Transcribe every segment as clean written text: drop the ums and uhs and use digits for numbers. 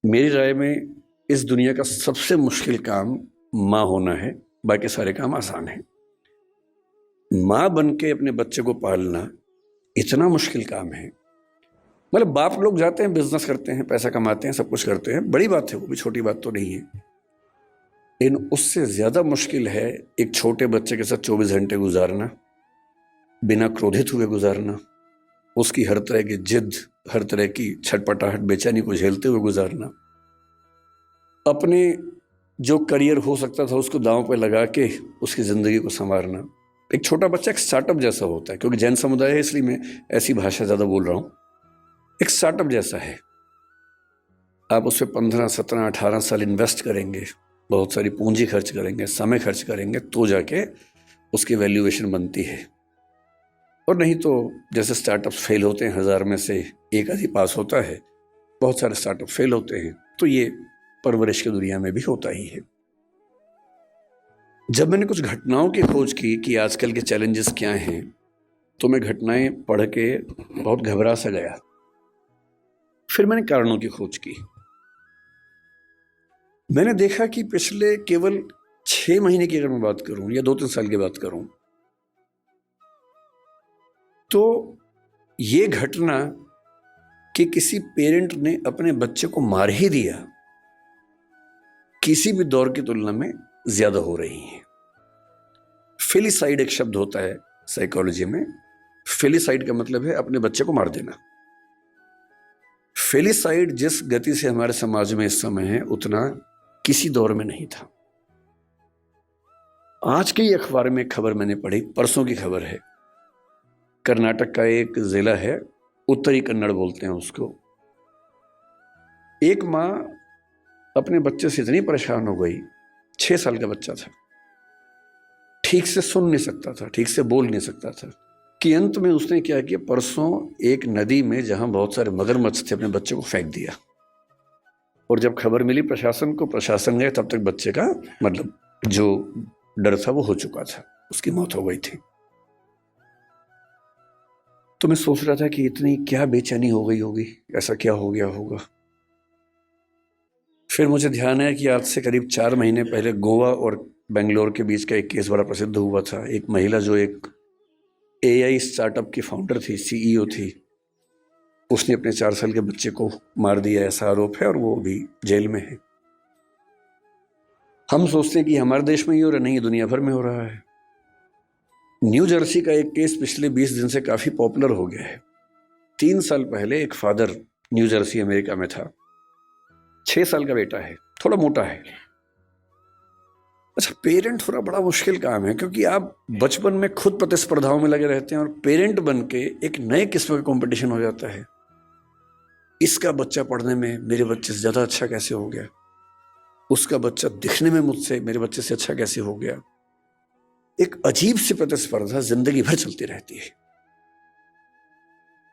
मेरी राय में इस दुनिया का सबसे मुश्किल काम माँ होना है, बाकी सारे काम आसान हैं। माँ बन के अपने बच्चे को पालना इतना मुश्किल काम है। मतलब बाप लोग जाते हैं, बिजनेस करते हैं, पैसा कमाते हैं, सब कुछ करते हैं, बड़ी बात है, वो भी छोटी बात तो नहीं है। लेकिन उससे ज्यादा मुश्किल है एक छोटे बच्चे के साथ 24 घंटे गुजारना, बिना क्रोधित हुए गुजारना, उसकी हर तरह की जिद, हर तरह की छटपटाहट, बेचैनी को झेलते हुए गुजारना, अपने जो करियर हो सकता था उसको दांव पे लगा के उसकी जिंदगी को संवारना। एक छोटा बच्चा एक स्टार्टअप जैसा होता है, क्योंकि जैन समुदाय है इसलिए मैं ऐसी भाषा ज्यादा बोल रहा हूं। एक स्टार्टअप जैसा है, आप उस पर 15, 17, 18 साल इन्वेस्ट करेंगे, बहुत सारी पूंजी खर्च करेंगे, समय खर्च करेंगे, तो जाके उसकी वैल्यूएशन बनती है। और नहीं तो जैसे स्टार्टअप्स फेल होते हैं, 1000 में से एक आधी पास होता है, बहुत सारे स्टार्टअप फेल होते हैं। तो ये परवरिश की दुनिया में भी होता ही है। जब मैंने कुछ घटनाओं की खोज की कि आजकल के चैलेंजेस क्या हैं, तो मैं घटनाएं पढ़ के बहुत घबरा सा गया। फिर मैंने कारणों की खोज की। मैंने देखा कि पिछले केवल 6 महीने की अगर मैं बात करूं या 2-3 साल की बात करूं, तो ये घटना कि किसी पेरेंट ने अपने बच्चे को मार ही दिया, किसी भी दौर की तुलना में ज्यादा हो रही है। फेलिसाइड एक शब्द होता है साइकोलॉजी में। फेलिसाइड का मतलब है अपने बच्चे को मार देना। फेलिसाइड जिस गति से हमारे समाज में इस समय है, उतना किसी दौर में नहीं था। आज के ही अखबार में खबर मैंने पढ़ी, परसों की खबर है। कर्नाटक का एक जिला है, उत्तरी कन्नड़ बोलते हैं उसको। एक माँ अपने बच्चे से इतनी परेशान हो गई, 6 साल का बच्चा था, ठीक से सुन नहीं सकता था, ठीक से बोल नहीं सकता था, कि अंत में उसने क्या किया, परसों एक नदी में जहां बहुत सारे मगरमच्छ थे, अपने बच्चे को फेंक दिया। और जब खबर मिली प्रशासन को, प्रशासन गए, तब तक बच्चे का मतलब जो डर था वो हो चुका था, उसकी मौत हो गई थी। तो मैं सोच रहा था कि इतनी क्या बेचैनी हो गई होगी, ऐसा क्या हो गया होगा। फिर मुझे ध्यान है कि आज से करीब 4 महीने पहले गोवा और बेंगलोर के बीच का एक केस बड़ा प्रसिद्ध हुआ था। एक महिला जो एक एआई स्टार्टअप की फाउंडर थी, सीईओ थी, उसने अपने 4 साल के बच्चे को मार दिया, ऐसा आरोप है, और वो भी जेल में है। हम सोचते हैं कि हमारे देश में ही हो रहा, नहीं, दुनिया भर में हो रहा है। न्यू जर्सी का एक केस पिछले 20 दिन से काफी पॉपुलर हो गया है। 3 साल पहले एक फादर न्यू जर्सी अमेरिका में था, 6 साल का बेटा है, थोड़ा मोटा है। अच्छा, पेरेंट होना बड़ा मुश्किल काम है, क्योंकि आप बचपन में खुद प्रतिस्पर्धाओं में लगे रहते हैं और पेरेंट बन के एक नए किस्म का कंपटीशन हो जाता है। इसका बच्चा पढ़ने में मेरे बच्चे से ज्यादा अच्छा कैसे हो गया, उसका बच्चा दिखने में मुझसे मेरे बच्चे से अच्छा कैसे हो गया। एक अजीब सी प्रतिस्पर्धा जिंदगी भर चलती रहती है।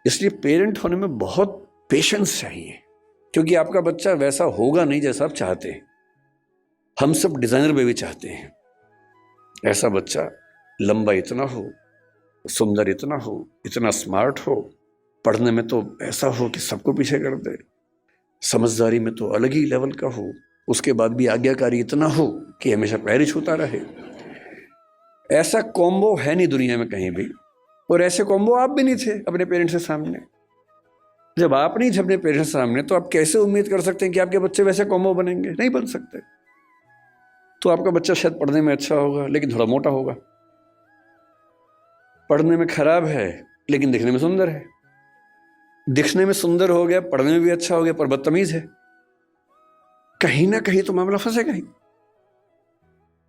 इसलिए पेरेंट होने में बहुत पेशेंस चाहिए, क्योंकि आपका बच्चा वैसा होगा नहीं जैसा आप चाहते हैं। हम सब डिजाइनर बेबी चाहते हैं, ऐसा बच्चा लंबा इतना हो, सुंदर इतना हो, इतना स्मार्ट हो, पढ़ने में तो ऐसा हो कि सबको पीछे कर दे, समझदारी में तो अलग ही लेवल का हो, उसके बाद भी आज्ञाकारी इतना हो कि हमेशा पैर ही छूता रहे। ऐसा कॉम्बो है नहीं दुनिया में कहीं भी, और ऐसे कॉम्बो आप भी नहीं थे अपने पेरेंट्स के सामने। जब आप नहीं थे अपने पेरेंट्स के सामने, तो आप कैसे उम्मीद कर सकते हैं कि आपके बच्चे वैसे कॉम्बो बनेंगे? नहीं बन सकते। तो आपका बच्चा शायद पढ़ने में अच्छा होगा लेकिन थोड़ा मोटा होगा, पढ़ने में खराब है लेकिन दिखने में सुंदर है, दिखने में सुंदर हो गया, पढ़ने में भी अच्छा हो गया, पर बदतमीज है। कहीं ना कहीं तो मामला फंसेगा ही।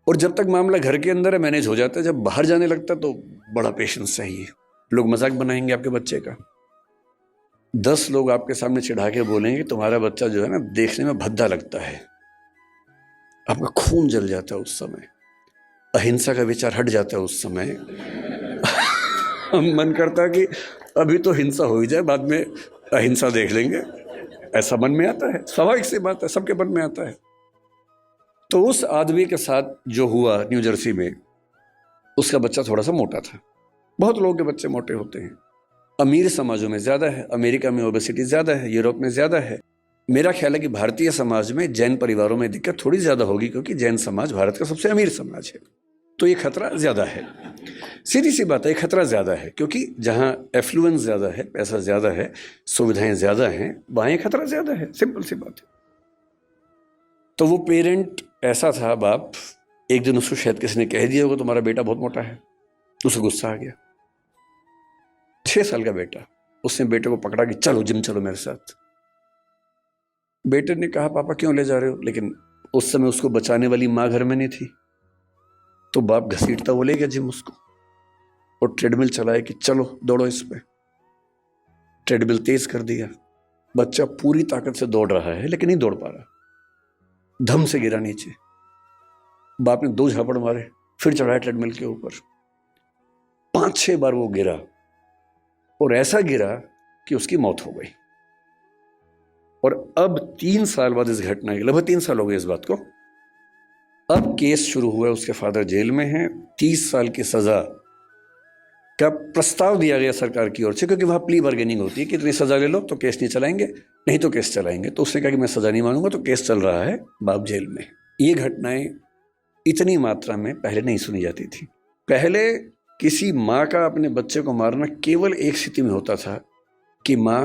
और जब तक मामला घर के अंदर है मैनेज हो जाता है, जब बाहर जाने लगता है तो बड़ा पेशेंस चाहिए। लोग मजाक बनाएंगे आपके बच्चे का, 10 लोग आपके सामने चिढ़ा के बोलेंगे तुम्हारा बच्चा जो है ना देखने में भद्दा लगता है, आपका खून जल जाता है उस समय, अहिंसा का विचार हट जाता है उस समय। मन करता है कि अभी तो हिंसा हो ही जाए, बाद में अहिंसा देख लेंगे, ऐसा मन में आता है। स्वाभाविक सी बात है, सबके मन में आता है। तो उस आदमी के साथ जो हुआ न्यू जर्सी में, उसका बच्चा थोड़ा सा मोटा था। बहुत लोगों के बच्चे मोटे होते हैं, अमीर समाजों में ज्यादा है, अमेरिका में ओबेसिटी ज्यादा है, यूरोप में ज्यादा है। मेरा ख्याल है कि भारतीय समाज में जैन परिवारों में दिक्कत थोड़ी ज़्यादा होगी, क्योंकि जैन समाज भारत का सबसे अमीर समाज है, तो ये खतरा ज़्यादा है। सीधी सी बात है, ये खतरा ज़्यादा है, क्योंकि जहाँ एफ्लुएंस ज़्यादा है, पैसा ज़्यादा है, सुविधाएं ज़्यादा हैं, वहाँ ये खतरा ज़्यादा है। सिंपल सी बात है। तो वो पेरेंट ऐसा था, बाप, एक दिन उसको शायद किसी ने कह दिया होगा तुम्हारा बेटा बहुत मोटा है, उसे गुस्सा आ गया। 6 साल का बेटा, उसने बेटे को पकड़ा कि चलो जिम चलो मेरे साथ। बेटे ने कहा पापा क्यों ले जा रहे हो, लेकिन उस समय उसको बचाने वाली माँ घर में नहीं थी, तो बाप घसीटता वो ले गया जिम उसको, और ट्रेडमिल चलाया कि चलो दौड़ो इस पे। ट्रेडमिल तेज कर दिया, बच्चा पूरी ताकत से दौड़ रहा है लेकिन नहीं दौड़ पा रहा, धम से गिरा नीचे। बाप ने 2 झापड़ मारे, फिर चढ़ाया ट्रेडमिल के ऊपर। 5-6 बार वो गिरा, और ऐसा गिरा कि उसकी मौत हो गई। और अब 3 साल बाद इस घटना के, लगभग 3 साल हो गए इस बात को, अब केस शुरू हुआ है, उसके फादर जेल में हैं। 30 साल की सजा का प्रस्ताव दिया गया सरकार की ओर से, क्योंकि वहां प्ली बार्गेनिंग होती है कि इतनी सजा ले लो तो केस नहीं चलाएंगे, नहीं तो केस चलाएंगे। तो उसने कहा कि मैं सजा नहीं मानूंगा, तो केस चल रहा है, बाप जेल में। ये घटनाएं इतनी मात्रा में पहले नहीं सुनी जाती थी। पहले किसी माँ का अपने बच्चे को मारना केवल एक स्थिति में होता था कि माँ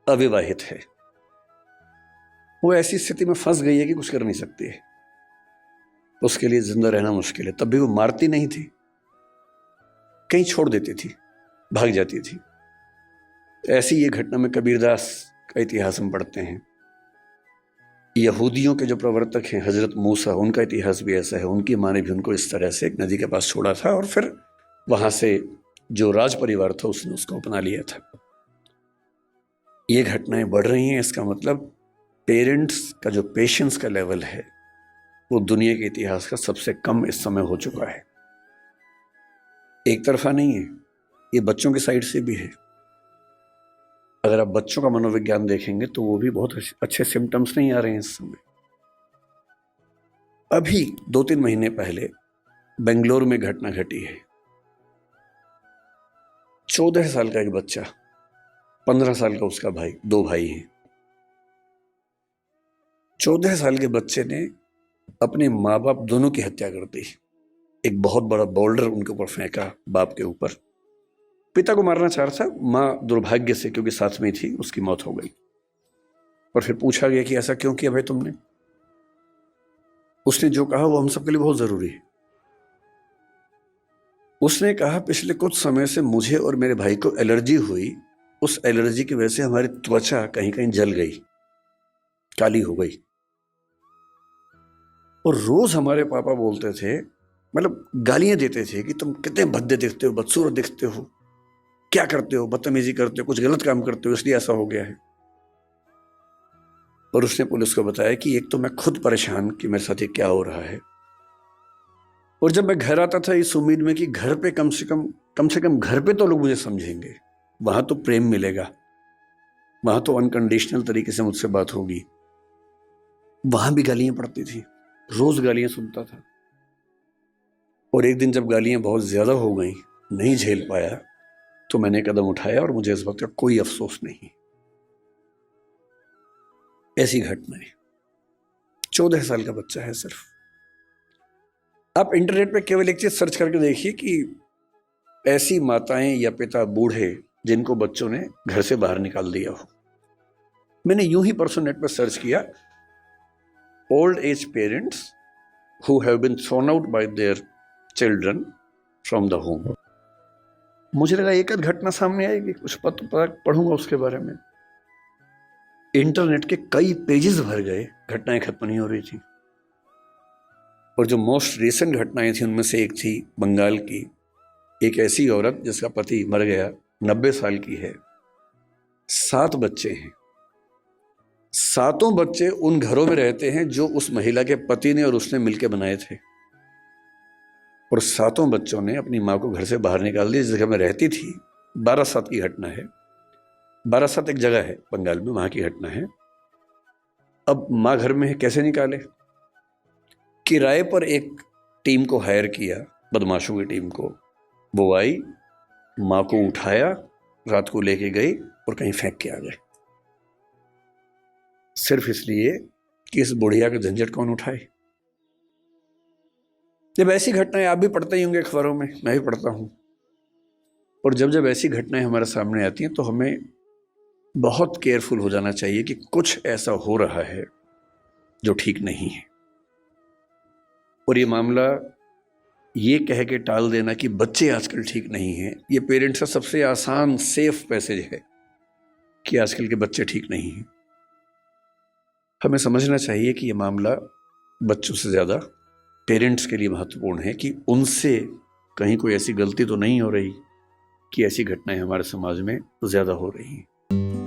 अविवाहित है, वो ऐसी स्थिति में फंस गई है कि कुछ कर नहीं सकती है, उसके लिए जिंदा रहना मुश्किल है। तब भी वो मारती नहीं थी, कहीं छोड़ देती थी, भाग जाती थी। ऐसी ये घटना में कबीरदास का इतिहास हम पढ़ते हैं। यहूदियों के जो प्रवर्तक हैं हजरत मूसा, उनका इतिहास भी ऐसा है। उनकी माँ ने भी उनको इस तरह से एक नदी के पास छोड़ा था, और फिर वहां से जो राज परिवार था उसने उसको अपना लिया था। ये घटनाएं बढ़ रही हैं, इसका मतलब पेरेंट्स का जो पेशेंस का लेवल है वो दुनिया के इतिहास का सबसे कम इस समय हो चुका है। एक तरफा नहीं है, ये बच्चों की साइड से भी है। अगर आप बच्चों का मनोविज्ञान देखेंगे तो वो भी बहुत अच्छे सिम्टम्स नहीं आ रहे हैं इस समय। अभी 2-3 महीने पहले बेंगलोर में घटना घटी है। 14 साल का एक बच्चा, 15 साल का उसका भाई, 2 भाई हैं। 14 साल के बच्चे ने अपने माँ बाप दोनों की हत्या कर दी। एक बहुत बड़ा बोल्डर उनके ऊपर फेंका, बाप के ऊपर। पिता को मारना चाह रहा था, माँ दुर्भाग्य से, क्योंकि साथ में थी, उसकी मौत हो गई। और फिर पूछा गया कि ऐसा क्यों किया भाई तुमने? उसने जो कहा वो हम सबके लिए बहुत जरूरी है। उसने कहा पिछले कुछ समय से मुझे और मेरे भाई को एलर्जी हुई, उस एलर्जी की वजह से हमारी त्वचा कहीं कहीं जल गई, काली हो गई। और रोज हमारे पापा बोलते थे, मतलब गालियां देते थे कि तुम कितने भद्दे दिखते हो, बदसूरत दिखते हो, क्या करते हो, बदतमीजी करते हो, कुछ गलत काम करते हो, इसलिए ऐसा हो गया है। और उसने पुलिस को बताया कि एक तो मैं खुद परेशान कि मेरे साथ ये क्या हो रहा है, और जब मैं घर आता था इस उम्मीद में कि घर पे कम से कम घर पे तो लोग मुझे समझेंगे, वहां तो प्रेम मिलेगा, वहां तो अनकंडीशनल तरीके से मुझसे बात होगी। वहां भी गालियां पड़ती थी, रोज गालियां सुनता था। और एक दिन जब गालियां बहुत ज्यादा हो गई, नहीं झेल पाया, तो मैंने कदम उठाया, और मुझे इस बात का कोई अफसोस नहीं। ऐसी घटनाएं। 14 साल का बच्चा है सिर्फ। आप इंटरनेट पे केवल एक चीज सर्च करके देखिए कि ऐसी माताएं या पिता बूढ़े जिनको बच्चों ने घर से बाहर निकाल दिया हो। मैंने यूं ही परसों नेट पर सर्च किया, old age parents who have been thrown out by their children from the home. मुझे लगा एक आध घटना सामने आएगी, कुछ पढ़ूंगा उसके बारे में। इंटरनेट के कई पेजेस भर गए, घटनाएं खत्म नहीं हो रही थी। और जो मोस्ट रिसेंट घटनाएं थी उनमें से एक थी बंगाल की, एक ऐसी औरत जिसका पति मर गया, 90 साल की है, 7 बच्चे हैं। 7 बच्चे उन घरों में रहते हैं जो उस महिला के पति ने और उसने मिलकर बनाए थे। और 7 बच्चों ने अपनी माँ को घर से बाहर निकाल दिया, जिस जगह में रहती थी। 12/7 की घटना है। 12/7 एक जगह है बंगाल में, वहां की घटना है। अब माँ घर में है, कैसे निकाले? किराए पर एक टीम को हायर किया, बदमाशों की टीम को। वो आई, माँ को उठाया, रात को लेके गई और कहीं फेंक के आ गए। सिर्फ इसलिए कि इस बुढ़िया का झंझट कौन उठाए। जब ऐसी घटनाएं आप भी पढ़ते ही होंगे अखबारों में, मैं भी पढ़ता हूं, और जब जब ऐसी घटनाएं हमारे सामने आती हैं तो हमें बहुत केयरफुल हो जाना चाहिए कि कुछ ऐसा हो रहा है जो ठीक नहीं है। और ये मामला ये कह के टाल देना कि बच्चे आजकल ठीक नहीं हैं, ये पेरेंट्स का सबसे आसान सेफ मैसेज है कि आजकल के बच्चे ठीक नहीं हैं। हमें समझना चाहिए कि ये मामला बच्चों से ज़्यादा पेरेंट्स के लिए महत्वपूर्ण है कि उनसे कहीं कोई ऐसी गलती तो नहीं हो रही कि ऐसी घटनाएं हमारे समाज में ज़्यादा हो रही हैं।